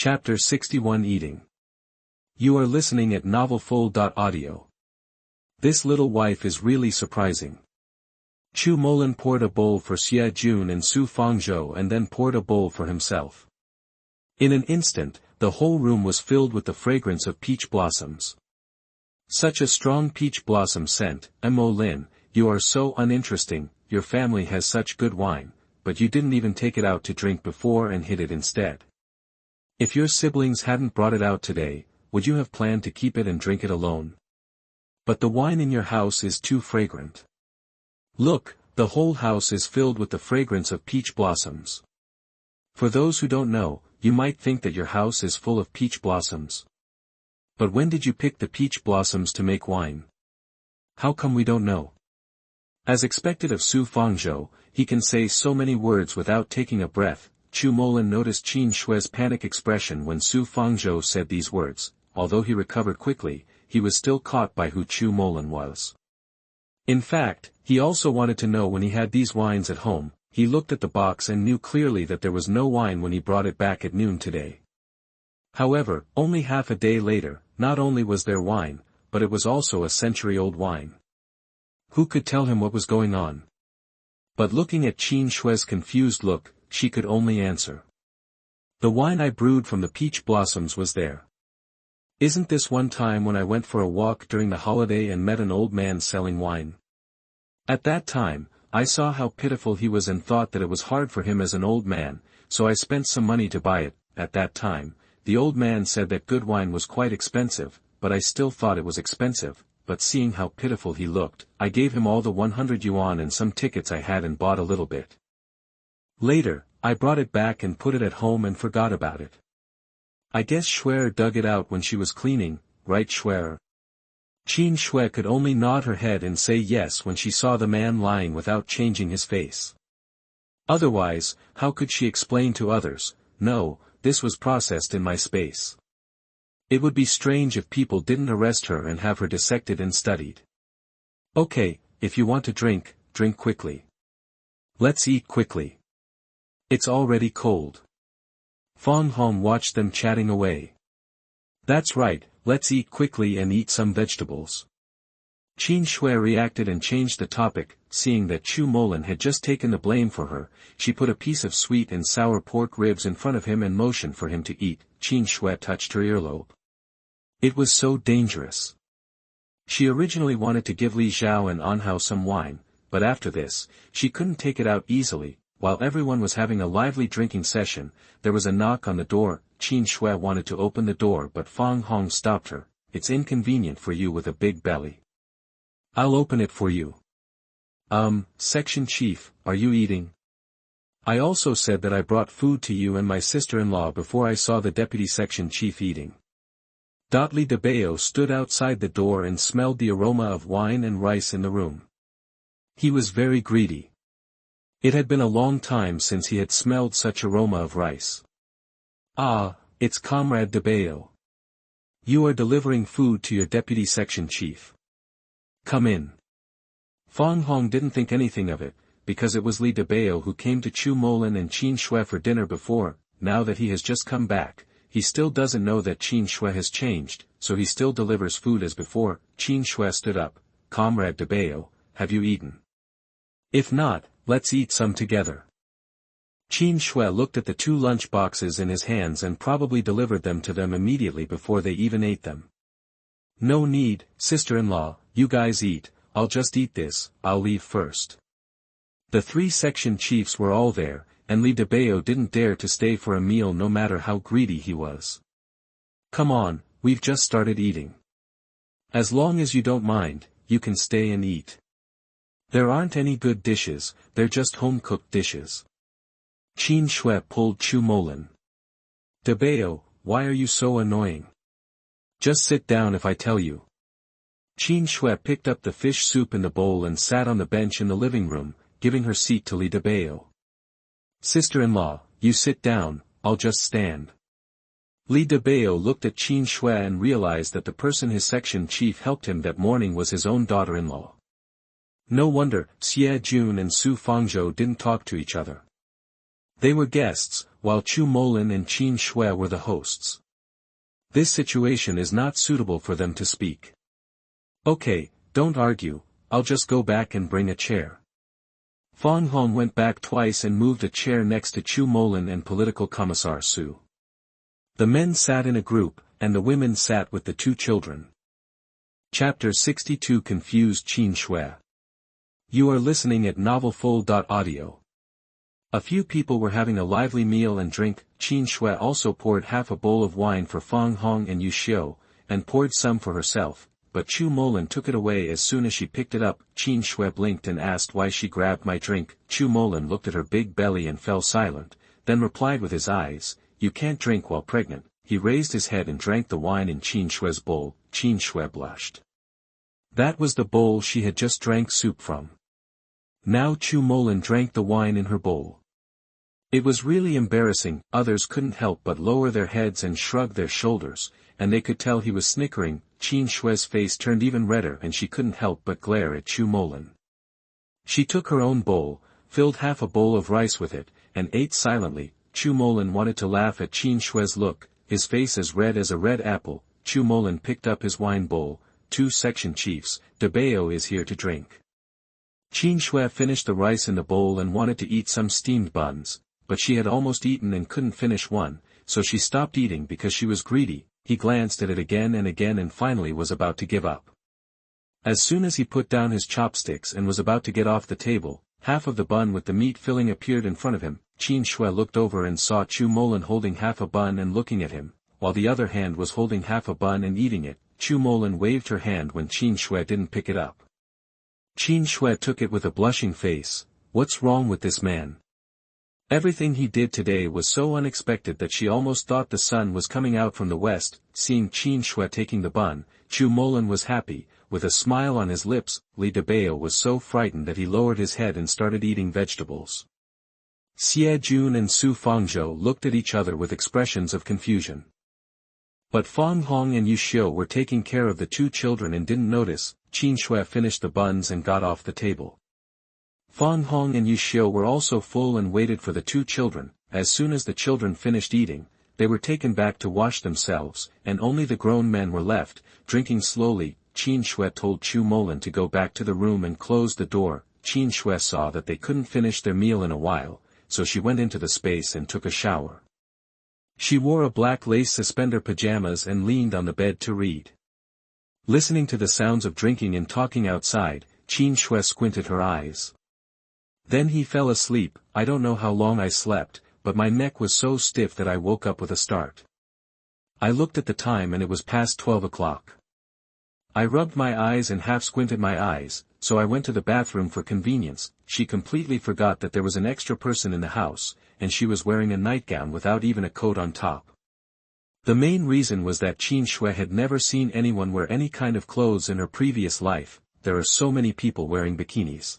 Chapter 61 Eating. You are listening at novelfull.audio. This little wife is really surprising. Chu Molin poured a bowl for Xie Jun and Su Fangzhou and then poured a bowl for himself. In an instant, the whole room was filled with the fragrance of peach blossoms. Such a strong peach blossom scent. Molin, you are so uninteresting, your family has such good wine, but you didn't even take it out to drink before and hid it instead. If your siblings hadn't brought it out today, would you have planned to keep it and drink it alone? But the wine in your house is too fragrant. Look, the whole house is filled with the fragrance of peach blossoms. For those who don't know, you might think that your house is full of peach blossoms. But when did you pick the peach blossoms to make wine? How come we don't know? As expected of Su Fangzhou, he can say so many words without taking a breath. Chu Molin noticed Qin Xue's panic expression when Su Fangzhou said these words. Although he recovered quickly, he was still caught by who Chu Molin was. In fact, he also wanted to know when he had these wines at home. He looked at the box and knew clearly that there was no wine when he brought it back at noon today. However, only half a day later, not only was there wine, but it was also a century-old wine. Who could tell him what was going on? But looking at Qin Xue's confused look, she could only answer. The wine I brewed from the peach blossoms was there. Isn't this one time when I went for a walk during the holiday and met an old man selling wine? At that time, I saw how pitiful he was and thought that it was hard for him as an old man, so I spent some money to buy it. At that time, the old man said that good wine was quite expensive, but I still thought it was expensive, but seeing how pitiful he looked, I gave him all the 100 yuan and some tickets I had and bought a little bit. Later, I brought it back and put it at home and forgot about it. I guess Xue dug it out when she was cleaning, right Xue? Qin Xue could only nod her head and say yes when she saw the man lying without changing his face. Otherwise, how could she explain to others, no, this was processed in my space. It would be strange if people didn't arrest her and have her dissected and studied. Okay, if you want to drink, drink quickly. Let's eat quickly. It's already cold. Fang Hong watched them chatting away. That's right, let's eat quickly and eat some vegetables. Qin Xue reacted and changed the topic. Seeing that Chu Molin had just taken the blame for her, she put a piece of sweet and sour pork ribs in front of him and motioned for him to eat. Qin Xue touched her earlobe. It was so dangerous. She originally wanted to give Li Zhao and Anhao some wine, but after this, she couldn't take it out easily. While everyone was having a lively drinking session, there was a knock on the door. Qin Xue wanted to open the door but Fang Hong stopped her. It's inconvenient for you with a big belly. I'll open it for you. Section Chief, are you eating? I also said that I brought food to you and my sister-in-law before I saw the Deputy Section Chief eating. Li Debao stood outside the door and smelled the aroma of wine and rice in the room. He was very greedy. It had been a long time since he had smelled such aroma of rice. Ah, it's Comrade Debao. You are delivering food to your Deputy Section Chief. Come in. Fang Hong didn't think anything of it, because it was Li Debao who came to Chu Molin and Qin Xue for dinner before. Now that he has just come back, he still doesn't know that Qin Xue has changed, so he still delivers food as before. Qin Xue stood up. Comrade Debao, have you eaten? If not, let's eat some together. Qin Xue looked at the two lunch boxes in his hands and probably delivered them to them immediately before they even ate them. No need, sister-in-law, you guys eat, I'll just eat this, I'll leave first. The three section chiefs were all there, and Li Debao didn't dare to stay for a meal no matter how greedy he was. Come on, we've just started eating. As long as you don't mind, you can stay and eat. There aren't any good dishes, they're just home-cooked dishes. Qin Xue pulled Chu Molin. Debao, why are you so annoying? Just sit down if I tell you. Qin Xue picked up the fish soup in the bowl and sat on the bench in the living room, giving her seat to Li Debao. Sister-in-law, you sit down, I'll just stand. Li Debao looked at Qin Xue and realized that the person his section chief helped him that morning was his own daughter-in-law. No wonder, Xie Jun and Su Fangzhou didn't talk to each other. They were guests, while Chu Molin and Qin Xue were the hosts. This situation is not suitable for them to speak. Okay, don't argue, I'll just go back and bring a chair. Fang Hong went back twice and moved a chair next to Chu Molin and Political Commissar Su. The men sat in a group, and the women sat with the two children. Chapter 62 Confused Qin Xue. You are listening at novelfull.audio. A few people were having a lively meal and drink. Qin Xue also poured half a bowl of wine for Fang Hong and Yu Xiu, and poured some for herself, but Chu Molin took it away as soon as she picked it up. Qin Xue blinked and asked why she grabbed my drink. Chu Molin looked at her big belly and fell silent, then replied with his eyes, "You can't drink while pregnant." He raised his head and drank the wine in Qin Xue's bowl. Qin Xue blushed. That was the bowl she had just drank soup from. Now Chu Molin drank the wine in her bowl. It was really embarrassing. Others couldn't help but lower their heads and shrug their shoulders, and they could tell he was snickering. Qin Xue's face turned even redder and she couldn't help but glare at Chu Molin. She took her own bowl, filled half a bowl of rice with it, and ate silently. Chu Molin wanted to laugh at Qin Xue's look, his face as red as a red apple. Chu Molin picked up his wine bowl. "Two section chiefs, De Bao is here to drink." Qin Xue finished the rice in the bowl and wanted to eat some steamed buns, but she had almost eaten and couldn't finish one, so she stopped eating because she was greedy. He glanced at it again and finally was about to give up. As soon as he put down his chopsticks and was about to get off the table, half of the bun with the meat filling appeared in front of him. Qin Xue looked over and saw Chu Molin holding half a bun and looking at him, while the other hand was holding half a bun and eating it. Chu Molin waved her hand when Qin Xue didn't pick it up. Qin Xue took it with a blushing face. What's wrong with this man? Everything he did today was so unexpected that she almost thought the sun was coming out from the west. Seeing Qin Xue taking the bun, Chu Molin was happy, with a smile on his lips. Li Debao was so frightened that he lowered his head and started eating vegetables. Xie Jun and Su Fangzhou looked at each other with expressions of confusion. But Fang Hong and Yu Xiu were taking care of the two children and didn't notice. Qin Xue finished the buns and got off the table. Fang Hong and Yu Xiu were also full and waited for the two children. As soon as the children finished eating, they were taken back to wash themselves, and only the grown men were left, drinking slowly. Qin Xue told Chu Molin to go back to the room and close the door. Qin Xue saw that they couldn't finish their meal in a while, so she went into the space and took a shower. She wore a black lace suspender pajamas and leaned on the bed to read. Listening to the sounds of drinking and talking outside, Qin Xue squinted her eyes. Then he fell asleep. I don't know how long I slept, but my neck was so stiff that I woke up with a start. I looked at the time and it was past 12 o'clock. I rubbed my eyes and half squinted my eyes, so I went to the bathroom for convenience. She completely forgot that there was an extra person in the house, and she was wearing a nightgown without even a coat on top. The main reason was that Qin Xue had never seen anyone wear any kind of clothes in her previous life. There are so many people wearing bikinis.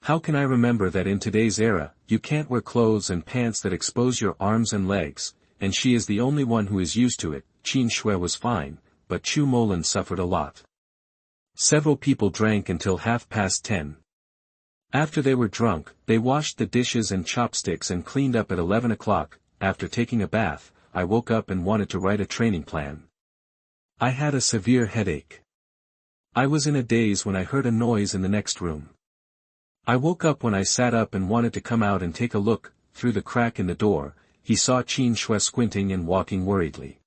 How can I remember that in today's era, you can't wear clothes and pants that expose your arms and legs, and she is the only one who is used to it. Qin Xue was fine, but Chu Molin suffered a lot. Several people drank until 10:30. After they were drunk, they washed the dishes and chopsticks and cleaned up at 11 o'clock. After taking a bath, I woke up and wanted to write a training plan. I had a severe headache. I was in a daze when I heard a noise in the next room. I woke up when I sat up and wanted to come out and take a look. Through the crack in the door, he saw Qin Xue squinting and walking worriedly.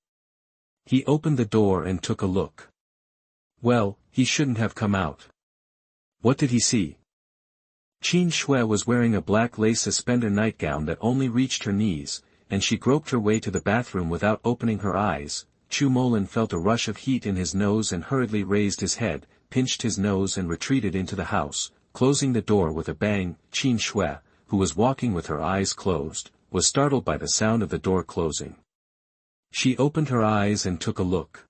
He opened the door and took a look. Well, he shouldn't have come out. What did he see? Qin Xue was wearing a black lace suspender nightgown that only reached her knees, and she groped her way to the bathroom without opening her eyes. Chu Molin felt a rush of heat in his nose and hurriedly raised his head, pinched his nose and retreated into the house, closing the door with a bang. Qin Xue, who was walking with her eyes closed, was startled by the sound of the door closing. She opened her eyes and took a look.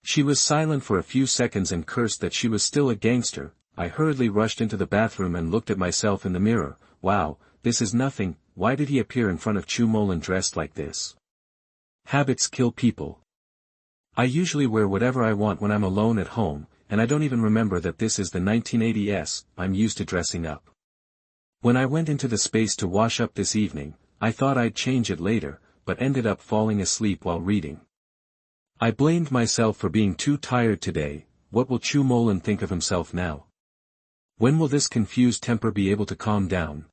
She was silent for a few seconds and cursed that she was still a gangster. I hurriedly rushed into the bathroom and looked at myself in the mirror. Wow, this is nothing. Why did he appear in front of Chu Molin dressed like this? Habits kill people. I usually wear whatever I want when I'm alone at home, and I don't even remember that this is the 1980s. I'm used to dressing up. When I went into the space to wash up this evening, I thought I'd change it later, but ended up falling asleep while reading. I blamed myself for being too tired today. What will Chu Molin think of himself now? When will this confused temper be able to calm down?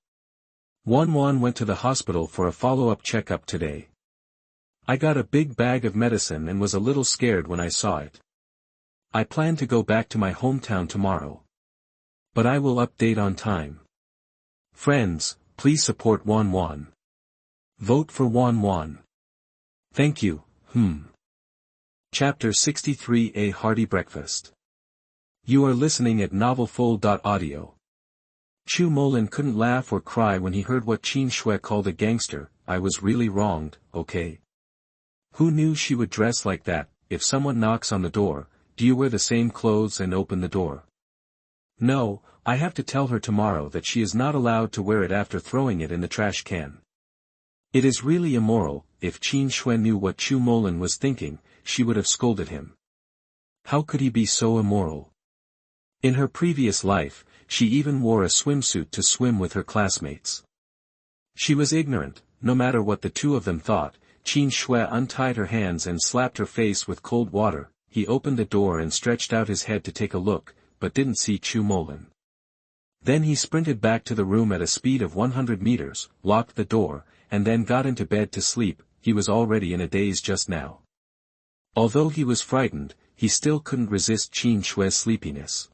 Wan went to the hospital for a follow-up checkup today. I got a big bag of medicine and was a little scared when I saw it. I plan to go back to my hometown tomorrow. But I will update on time. Friends, please support Wan. Vote for Wan. Thank you. Chapter 63, A Hearty Breakfast. You are listening at novelfull.audio. Chu Molin couldn't laugh or cry when he heard what Qin Xue called a gangster. I was really wronged, okay? Who knew she would dress like that? If someone knocks on the door, do you wear the same clothes and open the door? No, I have to tell her tomorrow that she is not allowed to wear it after throwing it in the trash can. It is really immoral. If Qin Xue knew what Chu Molin was thinking, she would have scolded him. How could he be so immoral? In her previous life, she even wore a swimsuit to swim with her classmates. She was ignorant, no matter what the two of them thought. Qin Xue untied her hands and slapped her face with cold water. He opened the door and stretched out his head to take a look, but didn't see Chu Molin. Then he sprinted back to the room at a speed of 100 meters, locked the door, and then got into bed to sleep. He was already in a daze just now. Although he was frightened, he still couldn't resist Qin Xue's sleepiness.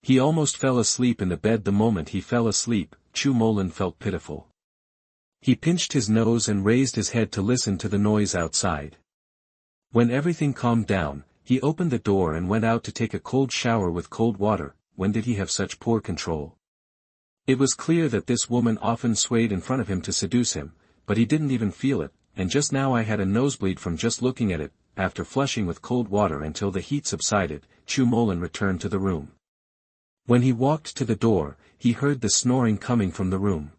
He almost fell asleep in the bed. The moment he fell asleep, Chu Molin felt pitiful. He pinched his nose and raised his head to listen to the noise outside. When everything calmed down, he opened the door and went out to take a cold shower with cold water. When did he have such poor control? It was clear that this woman often swayed in front of him to seduce him, but he didn't even feel it, and just now I had a nosebleed from just looking at it. After flushing with cold water until the heat subsided, Chu Molin returned to the room. When he walked to the door, he heard the snoring coming from the room.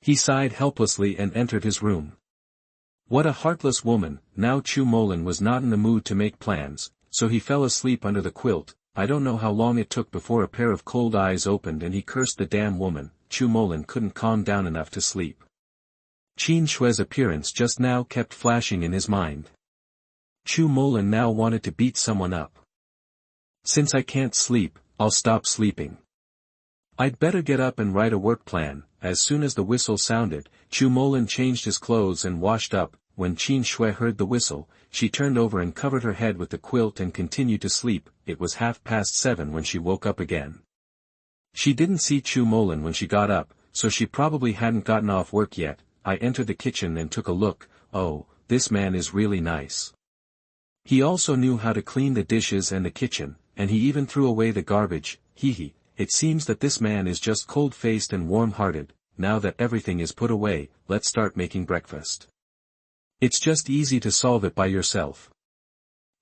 He sighed helplessly and entered his room. What a heartless woman. Now Chu Molin was not in the mood to make plans, so he fell asleep under the quilt. I don't know how long it took before a pair of cold eyes opened and he cursed the damn woman. Chu Molin couldn't calm down enough to sleep. Qin Xue's appearance just now kept flashing in his mind. Chu Molin now wanted to beat someone up. Since I can't sleep, I'll stop sleeping. I'd better get up and write a work plan. As soon as the whistle sounded, Chu Molin changed his clothes and washed up. When Qin Xue heard the whistle, she turned over and covered her head with the quilt and continued to sleep. It was 7:30 when she woke up again. She didn't see Chu Molin when she got up, so she probably hadn't gotten off work yet. I entered the kitchen and took a look. Oh, this man is really nice. He also knew how to clean the dishes and the kitchen, and he even threw away the garbage. It seems that this man is just cold-faced and warm-hearted. Now that everything is put away, let's start making breakfast. It's just easy to solve it by yourself.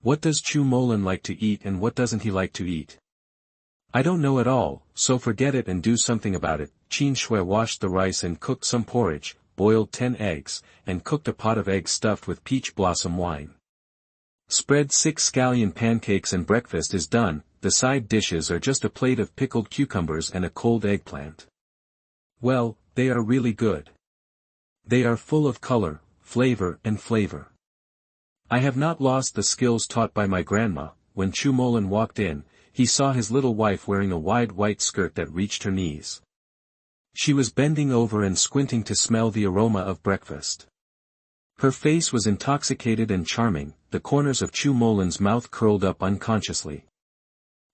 What does Chu Molin like to eat and what doesn't he like to eat? I don't know at all, so forget it and do something about it. Qin Xue washed the rice and cooked some porridge, boiled 10 eggs, and cooked a pot of eggs stuffed with peach blossom wine. Spread 6 scallion pancakes and breakfast is done. The side dishes are just a plate of pickled cucumbers and a cold eggplant. Well, they are really good. They are full of color, flavor. I have not lost the skills taught by my grandma. When Chu Molin walked in, he saw his little wife wearing a wide white skirt that reached her knees. She was bending over and squinting to smell the aroma of breakfast. Her face was intoxicated and charming. The corners of Chu Molin's mouth curled up unconsciously.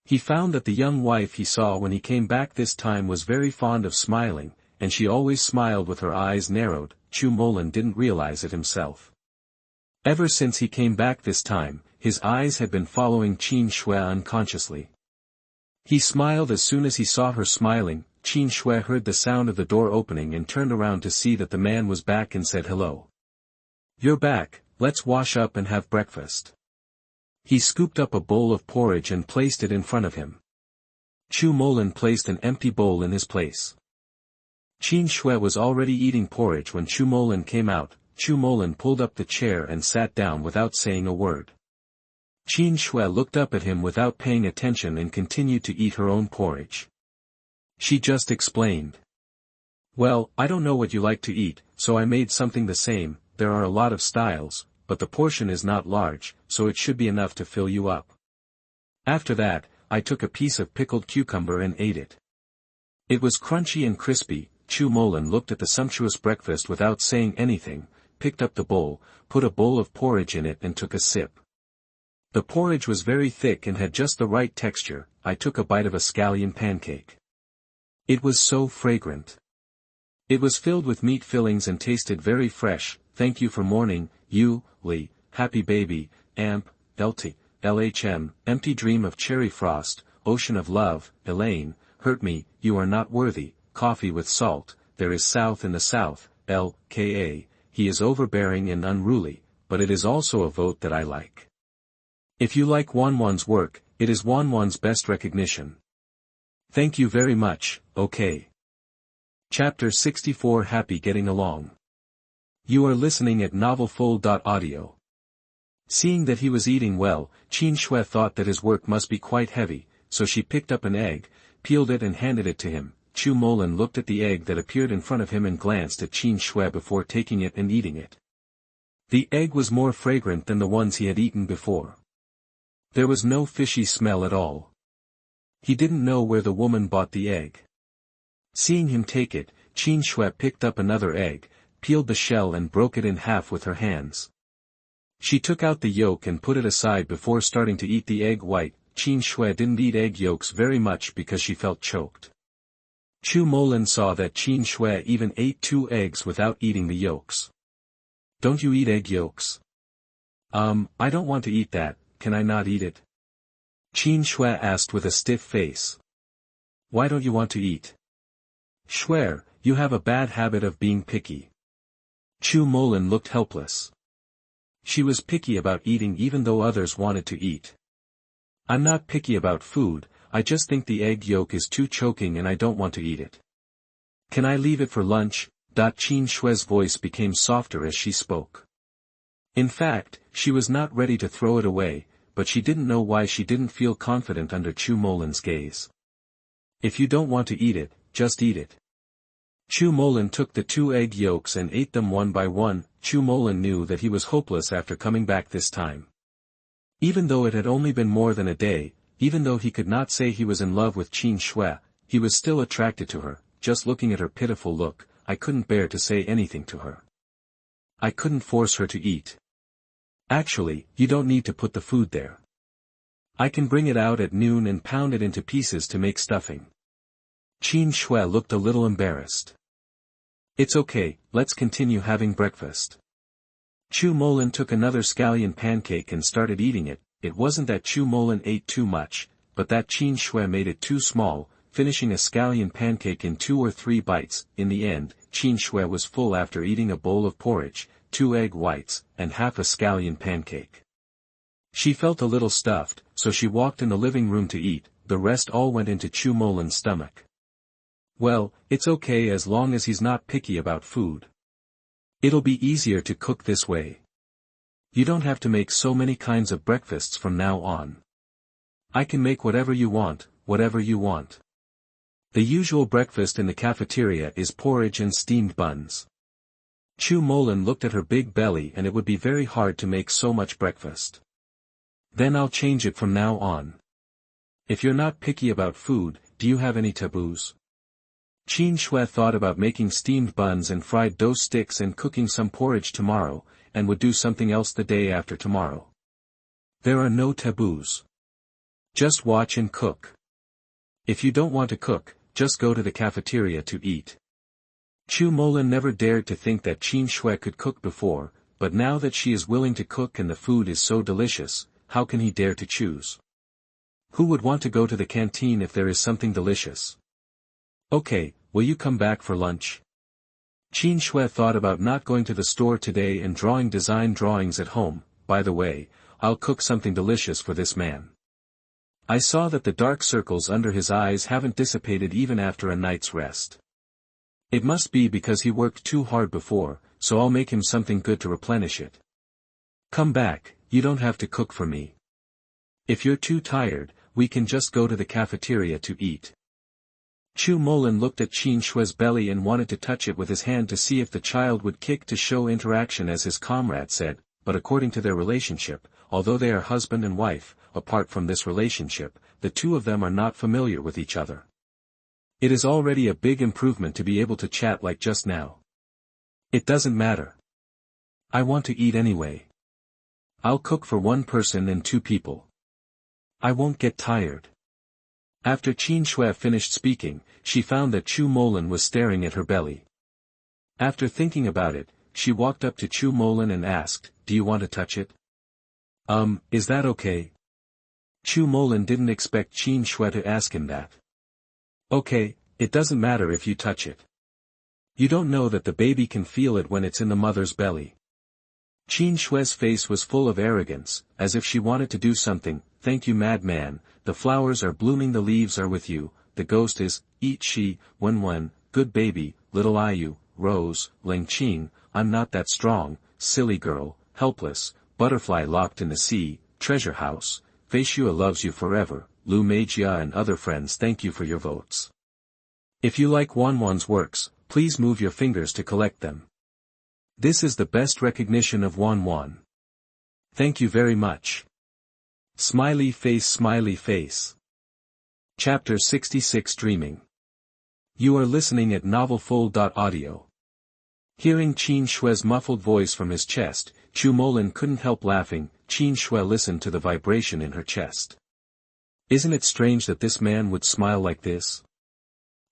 He found that the young wife he saw when he came back this time was very fond of smiling, and she always smiled with her eyes narrowed. Chu Molin didn't realize it himself. Ever since he came back this time, his eyes had been following Qin Xue unconsciously. He smiled as soon as he saw her smiling. Qin Xue heard the sound of the door opening and turned around to see that the man was back and said hello. You're back, let's wash up and have breakfast. He scooped up a bowl of porridge and placed it in front of him. Chu Molin placed an empty bowl in his place. Qin Xue was already eating porridge when Chu Molin came out. Chu Molin pulled up the chair and sat down without saying a word. Qin Xue looked up at him without paying attention and continued to eat her own porridge. She just explained. Well, I don't know what you like to eat, so I made something the same. There are a lot of styles, but the portion is not large, so it should be enough to fill you up. After that, I took a piece of pickled cucumber and ate it. It was crunchy and crispy. Chu Molin looked at the sumptuous breakfast without saying anything, picked up the bowl, put a bowl of porridge in it and took a sip. The porridge was very thick and had just the right texture. I took a bite of a scallion pancake. It was so fragrant. It was filled with meat fillings and tasted very fresh. Thank you for morning, you, Lee, happy baby, amp, LT, LHM, empty dream of cherry frost, ocean of love, Elaine, hurt me, you are not worthy, coffee with salt, there is south in the south, LKA, he is overbearing and unruly, but it is also a vote that I like. If you like Wanwan's work, it is Wanwan's best recognition. Thank you very much, okay. Chapter 64 Happy Getting Along. You are listening at novelfull.audio. Seeing that he was eating well, Qin Xue thought that his work must be quite heavy, so she picked up an egg, peeled it and handed it to him. Chu Molin looked at the egg that appeared in front of him and glanced at Qin Xue before taking it and eating it. The egg was more fragrant than the ones he had eaten before. There was no fishy smell at all. He didn't know where the woman bought the egg. Seeing him take it, Qin Xue picked up another egg, peeled the shell and broke it in half with her hands. She took out the yolk and put it aside before starting to eat the egg white. Qin Xue didn't eat egg yolks very much because she felt choked. Chu Molin saw that Qin Xue even ate 2 eggs without eating the yolks. Don't you eat egg yolks? I don't want to eat that, can I not eat it? Qin Xue asked with a stiff face. Why don't you want to eat? Xue, you have a bad habit of being picky. Chu Molin looked helpless. She was picky about eating even though others wanted to eat. I'm not picky about food, I just think the egg yolk is too choking and I don't want to eat it. Can I leave it for lunch? Qin Xue's voice became softer as she spoke. In fact, she was not ready to throw it away, but she didn't know why she didn't feel confident under Chu Molin's gaze. If you don't want to eat it, just eat it. Chu Molin took the 2 egg yolks and ate them one by one. Chu Molin knew that he was hopeless after coming back this time. Even though it had only been more than a day, even though he could not say he was in love with Qin Xue, he was still attracted to her. Just looking at her pitiful look, I couldn't bear to say anything to her. I couldn't force her to eat. Actually, you don't need to put the food there. I can bring it out at noon and pound it into pieces to make stuffing. Qin Xue looked a little embarrassed. It's okay, let's continue having breakfast. Chu Molin took another scallion pancake and started eating it. It wasn't that Chu Molin ate too much, but that Qin Xue made it too small, finishing a scallion pancake in 2 or 3 bites. In the end, Qin Xue was full after eating a bowl of porridge, 2 egg whites, and half a scallion pancake. She felt a little stuffed, so she walked in the living room to eat. The rest all went into Chu Molin's stomach. Well, it's okay as long as he's not picky about food. It'll be easier to cook this way. You don't have to make so many kinds of breakfasts from now on. I can make whatever you want, whatever you want. The usual breakfast in the cafeteria is porridge and steamed buns. Chu Molin looked at her big belly and it would be very hard to make so much breakfast. Then I'll change it from now on. If you're not picky about food, do you have any taboos? Qin Xue thought about making steamed buns and fried dough sticks and cooking some porridge tomorrow, and would do something else the day after tomorrow. There are no taboos. Just watch and cook. If you don't want to cook, just go to the cafeteria to eat. Chu Molin never dared to think that Qin Xue could cook before, but now that she is willing to cook and the food is so delicious, how can he dare to choose? Who would want to go to the canteen if there is something delicious? Okay, will you come back for lunch? Qin Xue thought about not going to the store today and drawing design drawings at home. By the way, I'll cook something delicious for this man. I saw that the dark circles under his eyes haven't dissipated even after a night's rest. It must be because he worked too hard before, so I'll make him something good to replenish it. Come back, you don't have to cook for me. If you're too tired, we can just go to the cafeteria to eat. Chu Molin looked at Qin Xue's belly and wanted to touch it with his hand to see if the child would kick to show interaction, as his comrade said, but according to their relationship, although they are husband and wife, apart from this relationship, the two of them are not familiar with each other. It is already a big improvement to be able to chat like just now. It doesn't matter. I want to eat anyway. I'll cook for one person and two people. I won't get tired. After Qin Xue finished speaking, she found that Chu Molin was staring at her belly. After thinking about it, she walked up to Chu Molin and asked, "Do you want to touch it?" Is that okay?" Chu Molin didn't expect Qin Xue to ask him that. "Okay, it doesn't matter if you touch it. You don't know that the baby can feel it when it's in the mother's belly." Qin Xue's face was full of arrogance, as if she wanted to do something. "Thank you, madman, the flowers are blooming, the leaves are with you, the ghost is, eat she, when, good baby, little Iu, Rose, Ling Qing, I'm not that strong, silly girl, helpless, butterfly locked in the sea, treasure house, Feishua loves you forever, Lu Meijia and other friends thank you for your votes. If you like Wanwan's works, please move your fingers to collect them. This is the best recognition of Wanwan. Thank you very much. Smiley face, smiley face. Chapter 66 Dreaming. You are listening at novelfull.audio. Hearing Qin Xue's muffled voice from his chest, Chu Molin couldn't help laughing. Qin Xue listened to the vibration in her chest. Isn't it strange that this man would smile like this?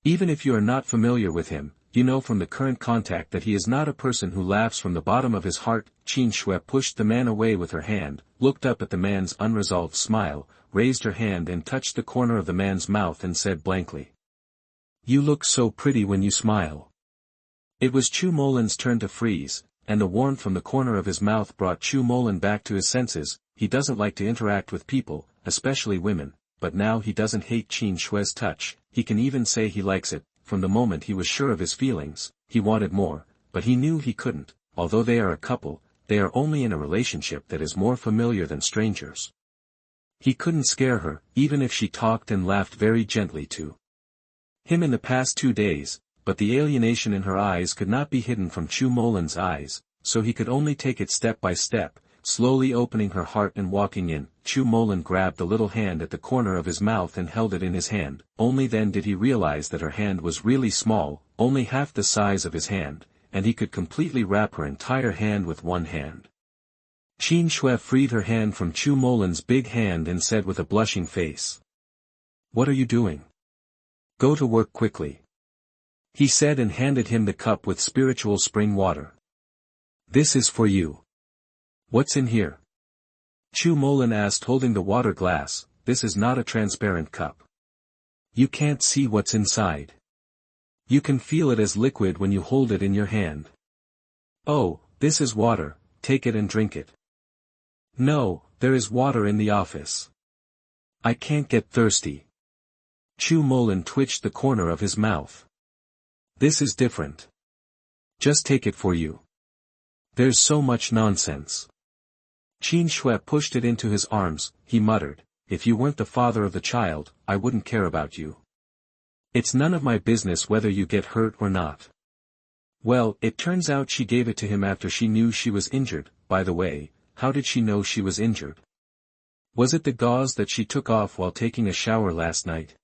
Even if you are not familiar with him, you know from the current contact that he is not a person who laughs from the bottom of his heart. Qin Xue pushed the man away with her hand, looked up at the man's unresolved smile, raised her hand and touched the corner of the man's mouth and said blankly, "You look so pretty when you smile." It was Chu Molin's turn to freeze, and the warmth from the corner of his mouth brought Chu Molin back to his senses. He doesn't like to interact with people, especially women, but now he doesn't hate Qin Xue's touch, he can even say he likes it. From the moment he was sure of his feelings, he wanted more, but he knew he couldn't. Although they are a couple, they are only in a relationship that is more familiar than strangers. He couldn't scare her, even if she talked and laughed very gently to him in the past 2 days, but the alienation in her eyes could not be hidden from Chu Molin's eyes, so he could only take it step by step, slowly opening her heart and walking in. Chu Molin grabbed the little hand at the corner of his mouth and held it in his hand. Only then did he realize that her hand was really small, only half the size of his hand, and he could completely wrap her entire hand with one hand. Qin Xue freed her hand from Chu Molin's big hand and said with a blushing face, "What are you doing? Go to work quickly," he said, and handed him the cup with spiritual spring water. "This is for you." "What's in here?" Chu Molin asked, holding the water glass. "This is not a transparent cup. You can't see what's inside. You can feel it as liquid when you hold it in your hand." "Oh, this is water, take it and drink it." "No, there is water in the office. I can't get thirsty." Chu Molin twitched the corner of his mouth. "This is different. Just take it for you. There's so much nonsense." Qin Xue pushed it into his arms. He muttered, "If you weren't the father of the child, I wouldn't care about you. It's none of my business whether you get hurt or not." Well, it turns out she gave it to him after she knew she was injured. By the way, how did she know she was injured? Was it the gauze that she took off while taking a shower last night?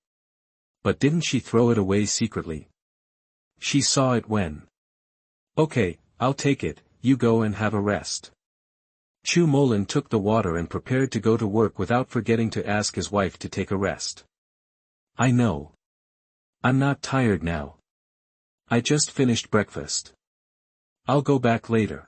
But didn't she throw it away secretly? She saw it when. "Okay, I'll take it, you go and have a rest." Chu Molin took the water and prepared to go to work without forgetting to ask his wife to take a rest. "I know. I'm not tired now. I just finished breakfast. I'll go back later."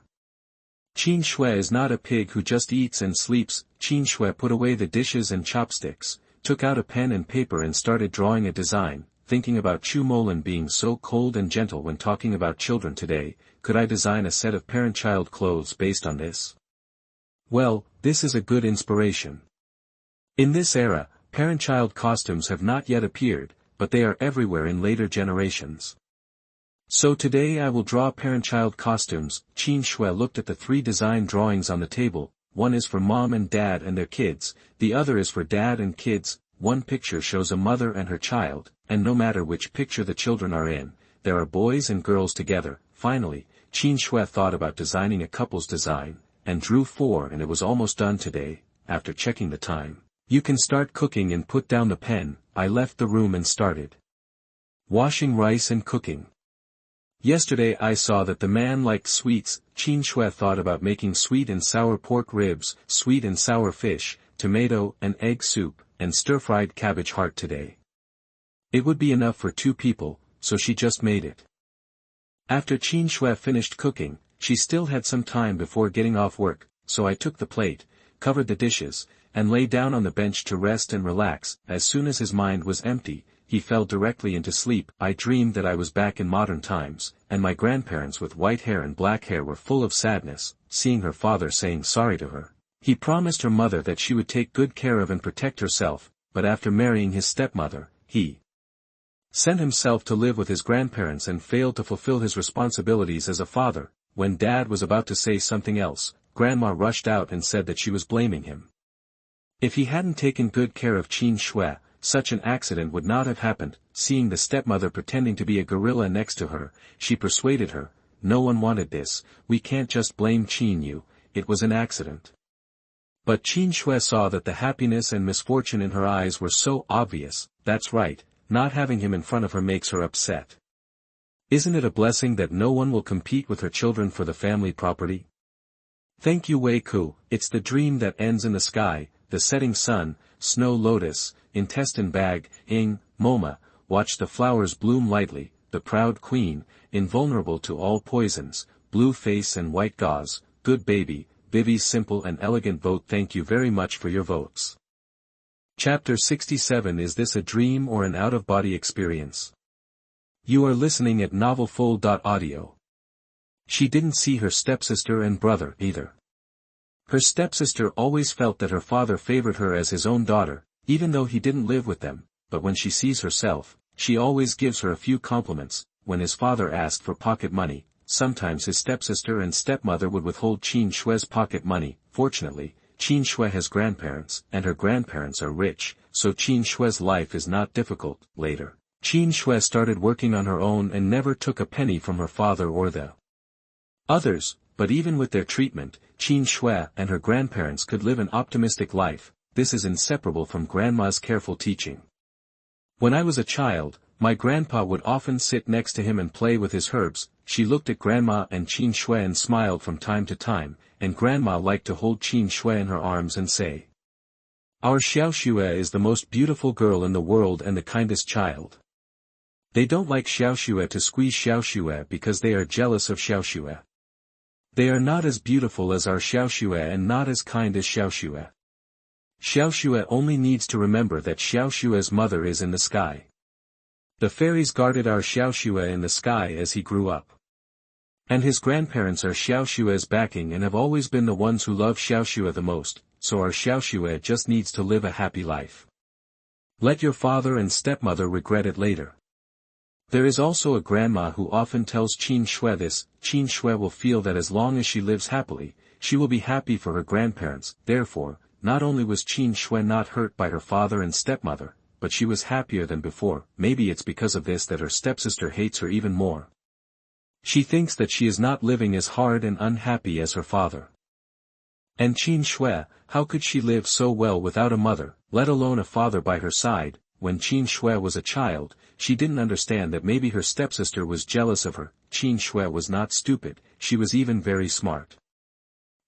Qin Xue is not a pig who just eats and sleeps. Qin Xue put away the dishes and chopsticks, took out a pen and paper and started drawing a design, thinking about Chu Molin being so cold and gentle when talking about children today. Could I design a set of parent-child clothes based on this? Well, this is a good inspiration. In this era, parent-child costumes have not yet appeared, but they are everywhere in later generations. So today I will draw parent-child costumes. Qin Xue looked at the 3 design drawings on the table. One is for mom and dad and their kids, the other is for dad and kids. One picture shows a mother and her child, and no matter which picture the children are in, there are boys and girls together. Finally, Qin Xue thought about designing a couple's design, and drew 4 and it was almost done today. After checking the time, "You can start cooking and put down the pen." I left the room and started washing rice and cooking. Yesterday I saw that the man liked sweets. Qin Xue thought about making sweet and sour pork ribs, sweet and sour fish, tomato and egg soup, and stir-fried cabbage heart today. It would be enough for 2 people, so she just made it. After Qin Xue finished cooking, she still had some time before getting off work, so I took the plate, covered the dishes, and lay down on the bench to rest and relax. As soon as his mind was empty, he fell directly into sleep. I dreamed that I was back in modern times, and my grandparents with white hair and black hair were full of sadness, seeing her father saying sorry to her. He promised her mother that she would take good care of and protect herself, but after marrying his stepmother, he sent himself to live with his grandparents and failed to fulfill his responsibilities as a father. When Dad was about to say something else, Grandma rushed out and said that she was blaming him. If he hadn't taken good care of Qin Xue, such an accident would not have happened. Seeing the stepmother pretending to be a gorilla next to her, she persuaded her, "No one wanted this, we can't just blame Qin Yu, it was an accident." But Qin Xue saw that the happiness and misfortune in her eyes were so obvious. That's right, not having him in front of her makes her upset. Isn't it a blessing that no one will compete with her children for the family property? Thank you Wei Ku. It's the dream that ends in the sky, the setting sun, snow lotus, intestine bag, ing, moma, watch the flowers bloom lightly, the proud queen, invulnerable to all poisons, blue face and white gauze, good baby, Vivi's simple and elegant vote. Thank you very much for your votes. Chapter 67. Is this a dream or an out-of-body experience? You are listening at novelfull.audio. She didn't see her stepsister and brother either. Her stepsister always felt that her father favored her as his own daughter, even though he didn't live with them, but when she sees herself, she always gives her a few compliments. When his father asked for pocket money, sometimes his stepsister and stepmother would withhold Qin Xue's pocket money. Fortunately, Qin Xue has grandparents, and her grandparents are rich, so Qin Xue's life is not difficult. Later, Qin Xue started working on her own and never took a penny from her father or the others, but even with their treatment, Qin Xue and her grandparents could live an optimistic life. This is inseparable from Grandma's careful teaching. When I was a child, my grandpa would often sit next to him and play with his herbs. She looked at Grandma and Qin Xue and smiled from time to time, and Grandma liked to hold Qin Xue in her arms and say, "Our Xiaoxue is the most beautiful girl in the world and the kindest child." They don't like Xiaoxue to squeeze Xiaoxue because they are jealous of Xiaoxue. They are not as beautiful as our Xiaoxue and not as kind as Xiaoxue. Xiaoxue only needs to remember that Xiaoxue's mother is in the sky. The fairies guarded our Xiaoxue in the sky as he grew up. And his grandparents are Xiaoxue's backing and have always been the ones who love Xiaoxue the most, so our Xiaoxue just needs to live a happy life. Let your father and stepmother regret it later. There is also a grandma who often tells Qin Xue this. Qin Xue will feel that as long as she lives happily, she will be happy for her grandparents. Therefore, not only was Qin Xue not hurt by her father and stepmother, but she was happier than before. Maybe it's because of this that her stepsister hates her even more. She thinks that she is not living as hard and unhappy as her father. And Qin Xue, how could she live so well without a mother, let alone a father by her side? When Qin Xue was a child, she didn't understand that maybe her stepsister was jealous of her. Qin Xue was not stupid, she was even very smart.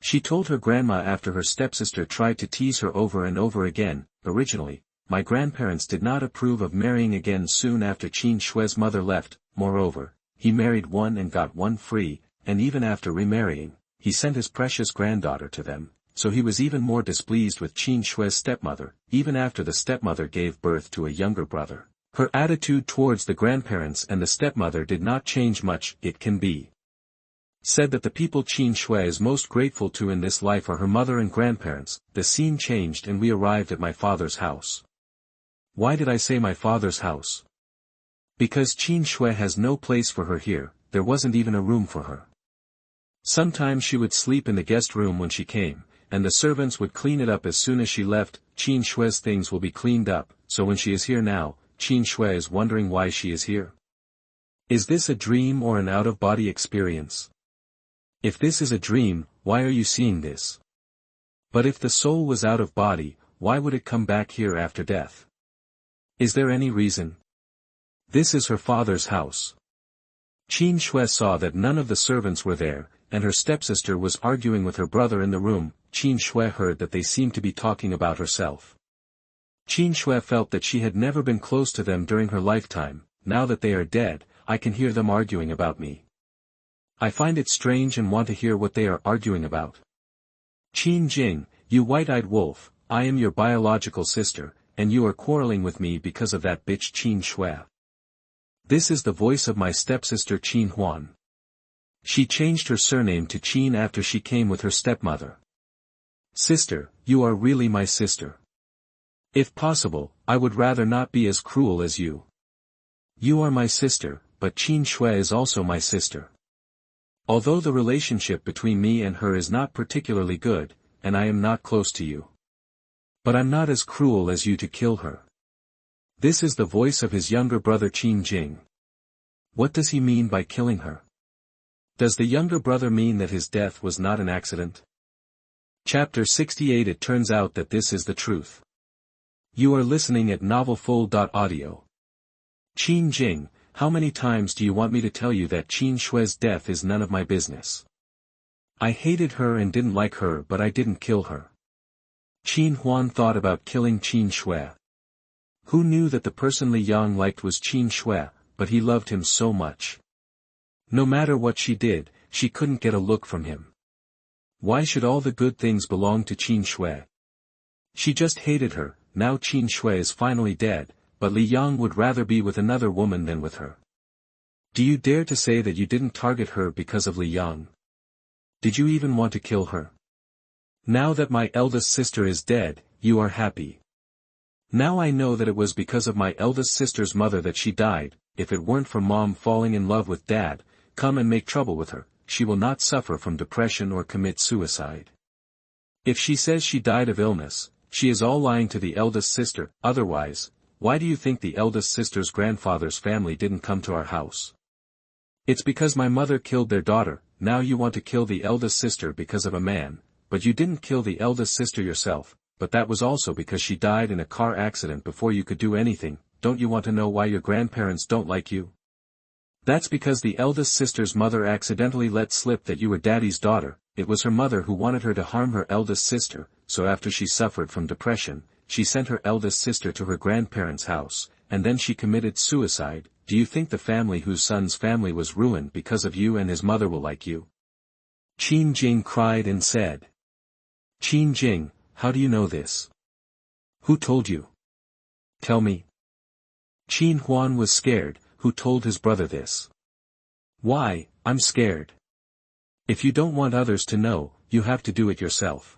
She told her grandma after her stepsister tried to tease her over and over again. Originally, my grandparents did not approve of marrying again soon after Qin Xue's mother left. Moreover, he married one and got one free, and even after remarrying, he sent his precious granddaughter to them, so he was even more displeased with Qin Xue's stepmother. Even after the stepmother gave birth to a younger brother, her attitude towards the grandparents and the stepmother did not change much. It can be said that the people Qin Xue is most grateful to in this life are her mother and grandparents. The scene changed and we arrived at my father's house. Why did I say my father's house? Because Qin Xue has no place for her here. There wasn't even a room for her. Sometimes she would sleep in the guest room when she came, and the servants would clean it up as soon as she left. Qin Xue's things will be cleaned up, so when she is here now, Qin Xue is wondering why she is here. Is this a dream or an out-of-body experience? If this is a dream, why are you seeing this? But if the soul was out of body, why would it come back here after death? Is there any reason? This is her father's house. Qin Xue saw that none of the servants were there, and her stepsister was arguing with her brother in the room. Qin Xue heard that they seemed to be talking about herself. Qin Xue felt that she had never been close to them during her lifetime. Now that they are dead, I can hear them arguing about me. I find it strange and want to hear what they are arguing about. Qin Jing, you white-eyed wolf, I am your biological sister, and you are quarreling with me because of that bitch Qin Xue. This is the voice of my stepsister Qin Huan. She changed her surname to Qin after she came with her stepmother. Sister, you are really my sister. If possible, I would rather not be as cruel as you. You are my sister, but Qin Xue is also my sister. Although the relationship between me and her is not particularly good, and I am not close to you. But I'm not as cruel as you to kill her. This is the voice of his younger brother Qin Jing. What does he mean by killing her? Does the younger brother mean that his death was not an accident? Chapter 68. It turns out that this is the truth. You are listening at novelfull.audio. Qin Jing, how many times do you want me to tell you that Qin Xue's death is none of my business? I hated her and didn't like her, but I didn't kill her. Qin Huan thought about killing Qin Xue. Who knew that the person Li Yang liked was Qin Xue, but he loved him so much. No matter what she did, she couldn't get a look from him. Why should all the good things belong to Qin Xue? She just hated her. Now Qin Xue is finally dead, but Li Yang would rather be with another woman than with her. Do you dare to say that you didn't target her because of Li Yang? Did you even want to kill her? Now that my eldest sister is dead, you are happy. Now I know that it was because of my eldest sister's mother that she died. If it weren't for Mom falling in love with Dad, come and make trouble with her, she will not suffer from depression or commit suicide. If she says she died of illness, she is all lying to the eldest sister. Otherwise, why do you think the eldest sister's grandfather's family didn't come to our house? It's because my mother killed their daughter. Now you want to kill the eldest sister because of a man, but you didn't kill the eldest sister yourself, but that was also because she died in a car accident before you could do anything. Don't you want to know why your grandparents don't like you? That's because the eldest sister's mother accidentally let slip that you were Daddy's daughter. It was her mother who wanted her to harm her eldest sister, so after she suffered from depression, she sent her eldest sister to her grandparents' house, and then she committed suicide. Do you think the family whose son's family was ruined because of you and his mother will like you? Qin Jing cried and said. Qin Jing, how do you know this? Who told you? Tell me. Qin Huan was scared. Who told his brother this? Why, I'm scared. If you don't want others to know, you have to do it yourself.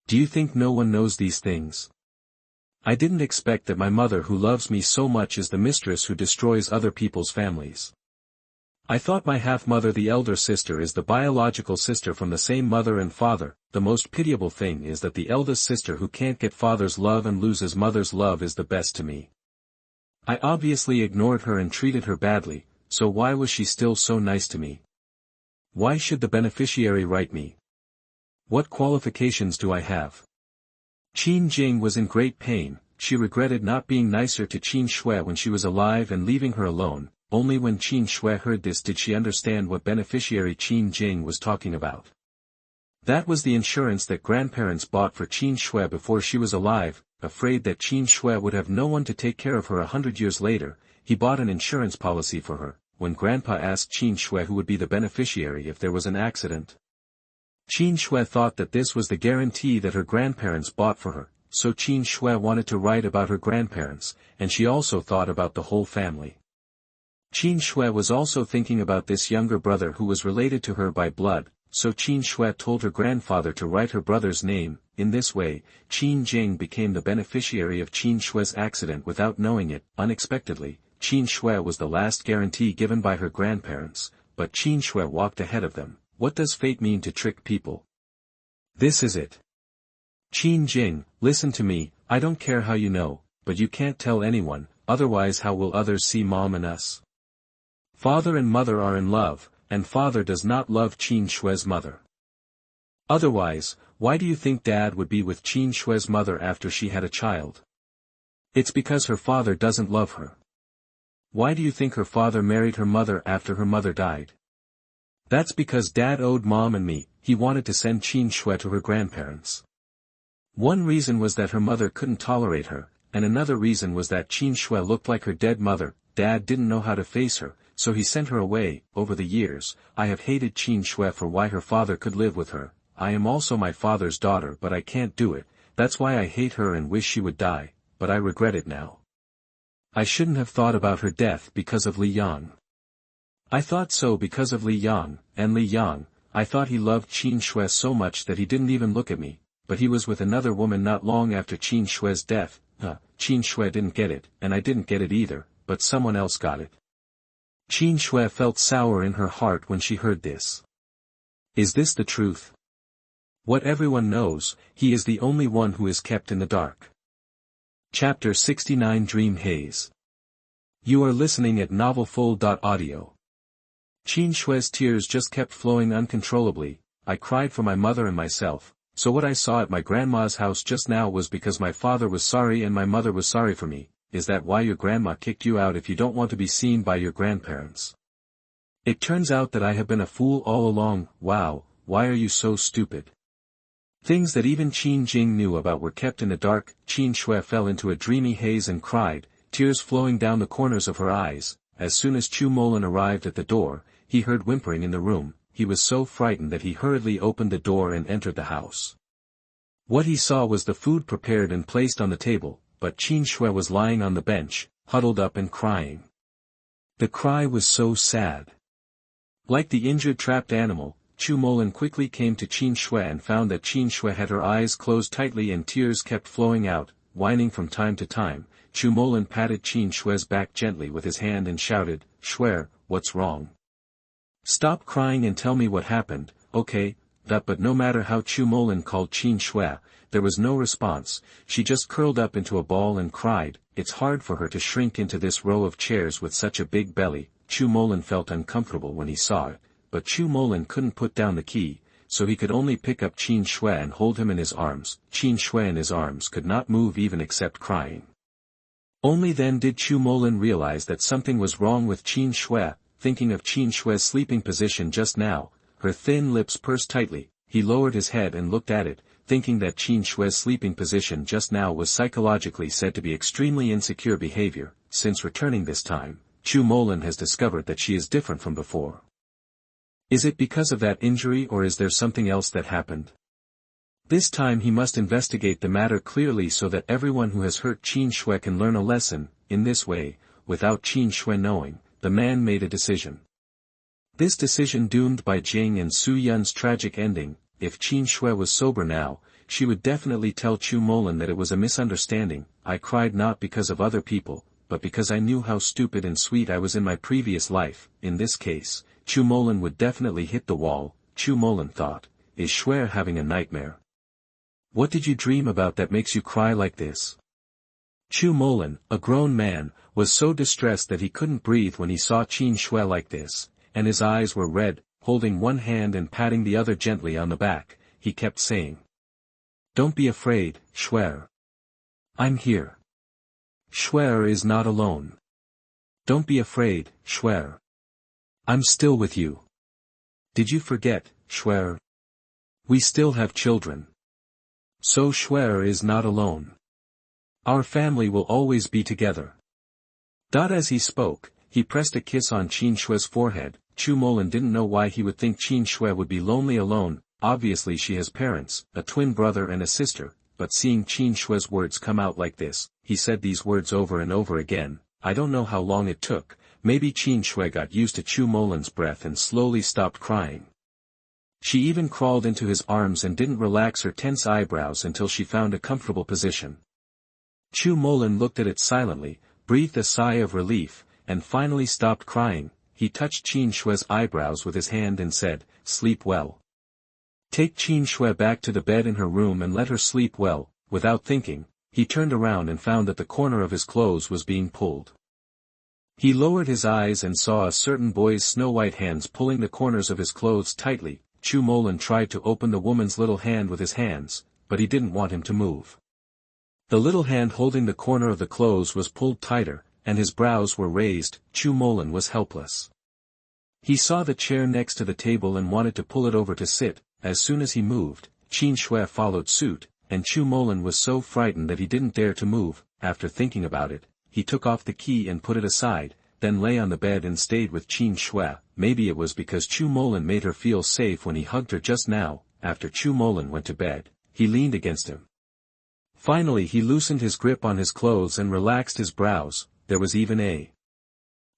Do you think no one knows these things? I didn't expect that my mother who loves me so much is the mistress who destroys other people's families. I thought my half-mother, the elder sister, is the biological sister from the same mother and father. The most pitiable thing is that the eldest sister who can't get father's love and loses mother's love is the best to me. I obviously ignored her and treated her badly, so why was she still so nice to me? Why should the beneficiary write me? What qualifications do I have? Qin Jing was in great pain. She regretted not being nicer to Qin Xue when she was alive and leaving her alone. Only when Qin Xue heard this did she understand what beneficiary Qin Jing was talking about. That was the insurance that grandparents bought for Qin Xue before she was alive. Afraid that Qin Xue would have no one to take care of her 100 years later, he bought an insurance policy for her. When Grandpa asked Qin Xue who would be the beneficiary if there was an accident, Qin Xue thought that this was the guarantee that her grandparents bought for her, so Qin Xue wanted to write about her grandparents, and she also thought about the whole family. Qin Xue was also thinking about this younger brother who was related to her by blood, so Qin Xue told her grandfather to write her brother's name. In this way, Qin Jing became the beneficiary of Qin Xue's accident without knowing it. Unexpectedly, Qin Xue was the last guarantee given by her grandparents, but Qin Xue walked ahead of them. What does fate mean to trick people? This is it. Qin Jing, listen to me, I don't care how you know, but you can't tell anyone. otherwise how will others see Mom and us? Father and mother are in love, and father does not love Qin Xue's mother. Otherwise, why do you think Dad would be with Qin Xue's mother after she had a child? It's because her father doesn't love her. Why do you think her father married her mother after her mother died? That's because Dad owed Mom and me, he wanted to send Qin Xue to her grandparents. One reason was that her mother couldn't tolerate her, and another reason was that Qin Xue looked like her dead mother. Dad didn't know how to face her, so he sent her away. Over the years, I have hated Qin Xue for why her father could live with her. I am also my father's daughter but I can't do it, that's why I hate her and wish she would die, but I regret it now. I shouldn't have thought about her death because of Li Yang. I thought so because of Li Yang, and Li Yang, I thought he loved Qin Xue so much that he didn't even look at me, but he was with another woman not long after Qin Xue's death. Qin Xue didn't get it, and I didn't get it either, but someone else got it. Qin Xue felt sour in her heart when she heard this. Is this the truth? What everyone knows, he is the only one who is kept in the dark. Chapter 69 Dream Haze. You are listening at novelfull.audio. Qin Xue's tears just kept flowing uncontrollably. I cried for my mother and myself, so what I saw at my grandma's house just now was because my father was sorry and my mother was sorry for me. Is that why your grandma kicked you out if you don't want to be seen by your grandparents? It turns out that I have been a fool all along. Wow, why are you so stupid? Things that even Qin Jing knew about were kept in the dark. Qin Xue fell into a dreamy haze and cried, tears flowing down the corners of her eyes. As soon as Chu Molin arrived at the door, he heard whimpering in the room. He was so frightened that he hurriedly opened the door and entered the house. What he saw was the food prepared and placed on the table, but Qin Xue was lying on the bench, huddled up and crying. The cry was so sad. Like the injured trapped animal, Chu Molin quickly came to Qin Xue and found that Qin Xue had her eyes closed tightly and tears kept flowing out. Whining from time to time, Chu Molin patted Qin Xue's back gently with his hand and shouted, "Xue, what's wrong? Stop crying and tell me what happened." Okay, but no matter how Chu Molin called Qin Xue, there was no response. She just curled up into a ball and cried. It's hard for her to shrink into this row of chairs with such a big belly. Chu Molin felt uncomfortable when he saw it, but Chu Molin couldn't put down the key, so he could only pick up Qin Xue and hold him in his arms. Qin Xue in his arms could not move even except crying. Only then did Chu Molin realize that something was wrong with Qin Xue. Thinking of Qin Xue's sleeping position just now, her thin lips pursed tightly, he lowered his head and looked at it, thinking that Qin Xue's sleeping position just now was psychologically said to be extremely insecure behavior. Since returning this time, Chu Molin has discovered that she is different from before. Is it because of that injury or is there something else that happened? This time he must investigate the matter clearly so that everyone who has hurt Qin Xue can learn a lesson. In this way, without Qin Xue knowing, the man made a decision. This decision doomed by Jing and Su Yun's tragic ending. If Qin Xue was sober now, she would definitely tell Chu Molin that it was a misunderstanding. I cried not because of other people, but because I knew how stupid and sweet I was in my previous life. In this case, Chu Molin would definitely hit the wall. Chu Molin thought, is Xue having a nightmare? What did you dream about that makes you cry like this? Chu Molin, a grown man, was so distressed that he couldn't breathe when he saw Qin Xue like this, and his eyes were red. Holding one hand and patting the other gently on the back, he kept saying, "Don't be afraid, Xue. I'm here. Xue is not alone. Don't be afraid, Xue. I'm still with you. Did you forget, Xue? We still have children. So Xue is not alone. Our family will always be together." As he spoke, he pressed a kiss on Qin Xue's forehead. Chu Molin didn't know why he would think Qin Xue would be lonely alone. Obviously she has parents, a twin brother and a sister, but seeing Qin Xue's words come out like this, he said these words over and over again. I don't know how long it took. Maybe Qin Xue got used to Chu Molin's breath and slowly stopped crying. She even crawled into his arms and didn't relax her tense eyebrows until she found a comfortable position. Chu Molin looked at it silently, breathed a sigh of relief, and finally stopped crying. He touched Qin Xue's eyebrows with his hand and said, "Sleep well. Take Qin Xue back to the bed in her room and let her sleep well." Without thinking, he turned around and found that the corner of his clothes was being pulled. He lowered his eyes and saw a certain boy's snow-white hands pulling the corners of his clothes tightly. Chu Molin tried to open the woman's little hand with his hands, but he didn't want him to move. The little hand holding the corner of the clothes was pulled tighter, and his brows were raised. Chu Molin was helpless. He saw the chair next to the table and wanted to pull it over to sit. As soon as he moved, Qin Xue followed suit, and Chu Molin was so frightened that he didn't dare to move. After thinking about it, he took off the key and put it aside, then lay on the bed and stayed with Qin Xue. Maybe it was because Chu Molin made her feel safe when he hugged her just now. After Chu Molin went to bed, he leaned against him. Finally he loosened his grip on his clothes and relaxed his brows. There was even a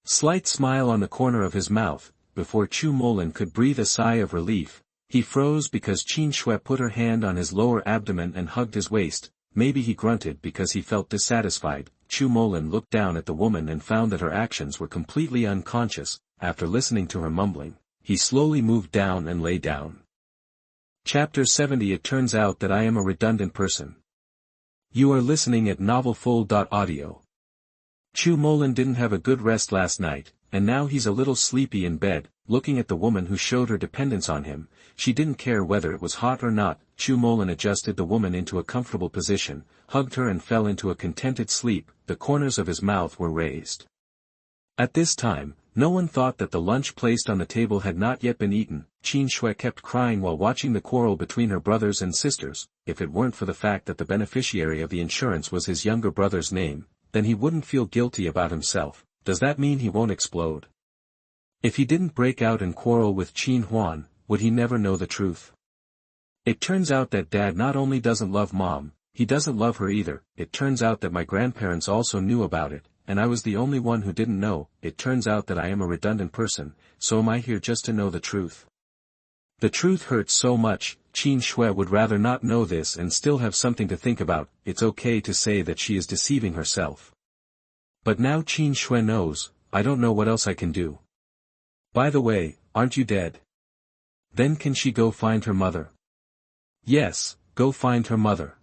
slight smile on the corner of his mouth. Before Chu Molin could breathe a sigh of relief, he froze because Qin Xue put her hand on his lower abdomen and hugged his waist. Maybe he grunted because he felt dissatisfied. Chu Molin looked down at the woman and found that her actions were completely unconscious. After listening to her mumbling, he slowly moved down and lay down. Chapter 70. It turns out that I am a redundant person. You are listening at novelfull.audio. Chu Molin didn't have a good rest last night, and now he's a little sleepy in bed. Looking at the woman who showed her dependence on him, she didn't care whether it was hot or not. Chu Molin adjusted the woman into a comfortable position, hugged her and fell into a contented sleep. The corners of his mouth were raised. At this time, no one thought that the lunch placed on the table had not yet been eaten. Qin Xue kept crying while watching the quarrel between her brothers and sisters. If it weren't for the fact that the beneficiary of the insurance was his younger brother's name, then he wouldn't feel guilty about himself. Does that mean he won't explode? If he didn't break out and quarrel with Qin Huan, would he never know the truth? It turns out that Dad not only doesn't love Mom, he doesn't love her either. It turns out that my grandparents also knew about it, and I was the only one who didn't know. It turns out that I am a redundant person, so am I here just to know the truth? The truth hurts so much. Qin Xue would rather not know this and still have something to think about. It's okay to say that she is deceiving herself. But now Qin Xue knows. I don't know what else I can do. By the way, aren't you dead? Then can she go find her mother? Yes, go find her mother.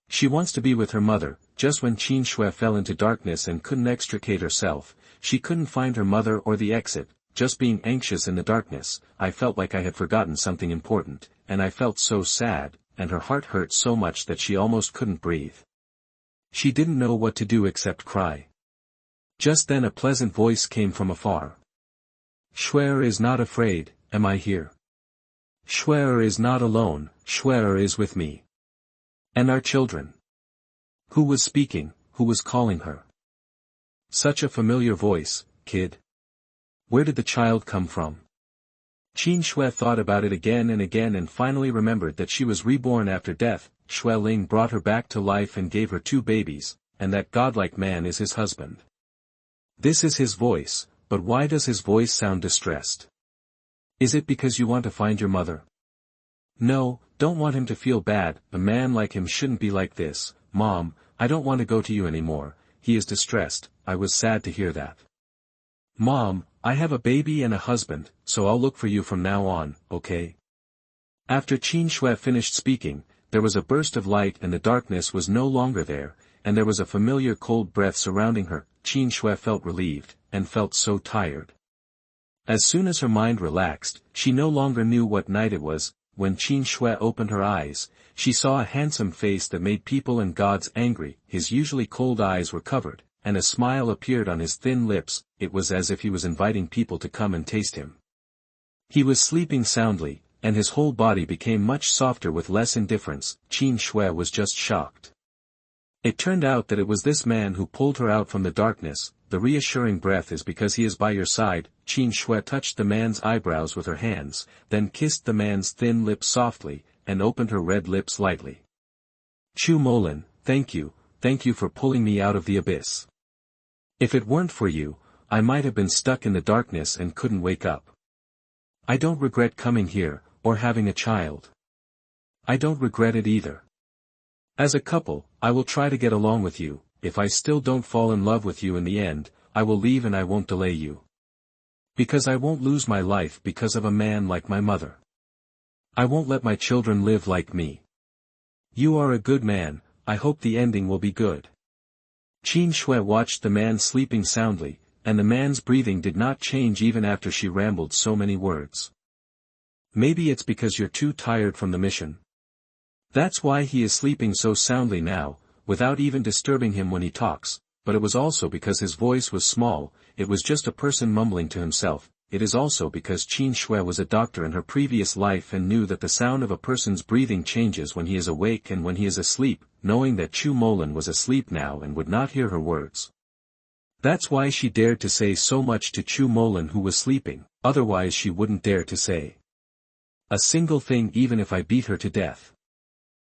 She wants to be with her mother. Just when Qin Xue fell into darkness and couldn't extricate herself, she couldn't find her mother or the exit. Just being anxious in the darkness, I felt like I had forgotten something important, and I felt so sad, and her heart hurt so much that she almost couldn't breathe. She didn't know what to do except cry. Just then a pleasant voice came from afar. Xue is not afraid, am I here? Xue is not alone, Xue is with me. And our children. Who was speaking, who was calling her? Such a familiar voice, kid. Where did the child come from? Qin Xue thought about it again and finally remembered that she was reborn after death. Xue Ling brought her back to life and gave her 2 babies, and that godlike man is his husband. This is his voice, but why does his voice sound distressed? Is it because you want to find your mother? No, don't want him to feel bad. A man like him shouldn't be like this. Mom, I don't want to go to you anymore. He is distressed. I was sad to hear that. Mom, I have a baby and a husband, so I'll look for you from now on, okay? After Qin Xue finished speaking, there was a burst of light and the darkness was no longer there, and there was a familiar cold breath surrounding her. Qin Xue felt relieved, and felt so tired. As soon as her mind relaxed, she no longer knew what night it was. When Qin Xue opened her eyes, she saw a handsome face that made people and gods angry. His usually cold eyes were covered, and a smile appeared on his thin lips. It was as if he was inviting people to come and taste him. He was sleeping soundly, and his whole body became much softer with less indifference. Qin Xue was just shocked. It turned out that it was this man who pulled her out from the darkness. The reassuring breath is because he is by your side. Qin Xue touched the man's eyebrows with her hands, then kissed the man's thin lips softly, and opened her red lips lightly. Chu Molin, thank you for pulling me out of the abyss. If it weren't for you, I might have been stuck in the darkness and couldn't wake up. I don't regret coming here, or having a child. I don't regret it either. As a couple, I will try to get along with you. If I still don't fall in love with you in the end, I will leave and I won't delay you. Because I won't lose my life because of a man like my mother. I won't let my children live like me. You are a good man, I hope the ending will be good. Qin Xue watched the man sleeping soundly, and the man's breathing did not change even after she rambled so many words. Maybe it's because you're too tired from the mission. That's why he is sleeping so soundly now, without even disturbing him when he talks, but it was also because his voice was small, it was just a person mumbling to himself. It is also because Qin Xue was a doctor in her previous life and knew that the sound of a person's breathing changes when he is awake and when he is asleep, knowing that Chu Molin was asleep now and would not hear her words. That's why she dared to say so much to Chu Molin who was sleeping, otherwise she wouldn't dare to say a single thing even if I beat her to death.